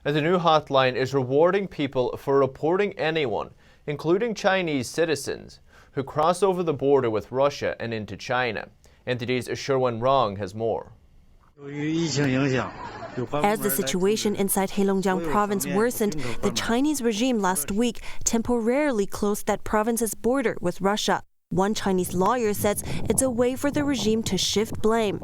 And the new hotline is rewarding people for reporting anyone, including Chinese citizens, who cross over the border with Russia and into China. NTD's Heilongjiang has more. As the situation inside Heilongjiang province worsened, the Chinese regime last week temporarily closed that province's border with Russia. One Chinese lawyer says it's a way for the regime to shift blame.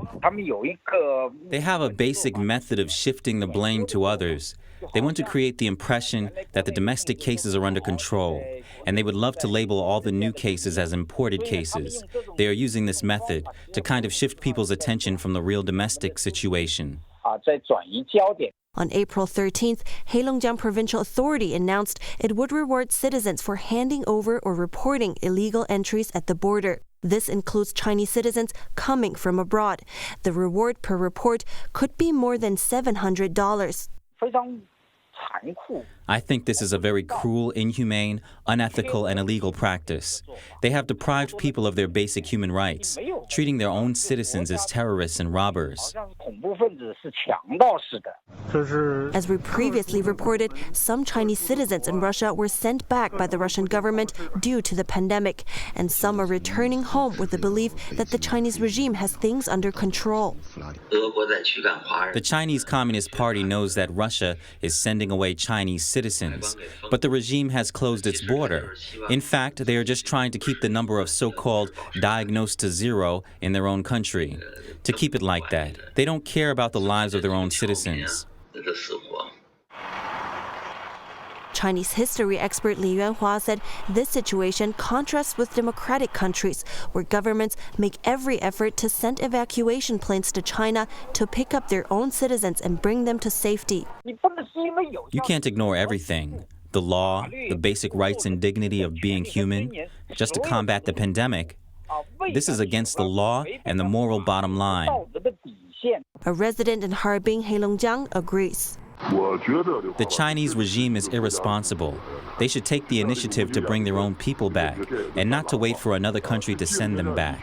They have a basic method of shifting the blame to others. They want to create the impression that the domestic cases are under control, and they would love to label all the new cases as imported cases. They are using this method to kind of shift people's attention from the real domestic situation. On April 13th, Heilongjiang Provincial Authority announced it would reward citizens for handing over or reporting illegal entries at the border. This includes Chinese citizens coming from abroad. The reward per report could be more than $700. I think this is a very cruel, inhumane, unethical, and illegal practice. They have deprived people of their basic human rights, treating their own citizens as terrorists and robbers. As we previously reported, some Chinese citizens in Russia were sent back by the Russian government due to the pandemic, and some are returning home with the belief that the Chinese regime has things under control. The Chinese Communist Party knows that Russia is sending away Chinese citizens, but the regime has closed its border. In fact, they are just trying to keep the number of so-called diagnosed to zero in their own country. To keep it like that. They don't care about the lives of their own citizens. Chinese history expert Li Yuanhua said this situation contrasts with democratic countries where governments make every effort to send evacuation planes to China to pick up their own citizens and bring them to safety. You can't ignore everything. The law, the basic rights and dignity of being human, just to combat the pandemic. This is against the law and the moral bottom line. A resident in Harbin, Heilongjiang, agrees. The Chinese regime is irresponsible. They should take the initiative to bring their own people back and not to wait for another country to send them back.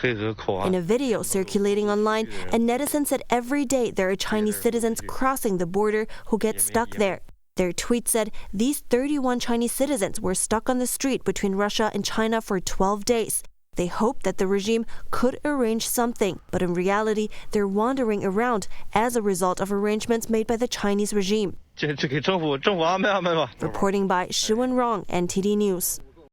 In a video circulating online, a netizen said every day there are Chinese citizens crossing the border who get stuck there. Their tweet said these 31 Chinese citizens were stuck on the street between Russia and China for 12 days. They hope that the regime could arrange something, but in reality, they're wandering around as a result of arrangements made by the Chinese regime. Reporting by Shi Wenrong, NTD News.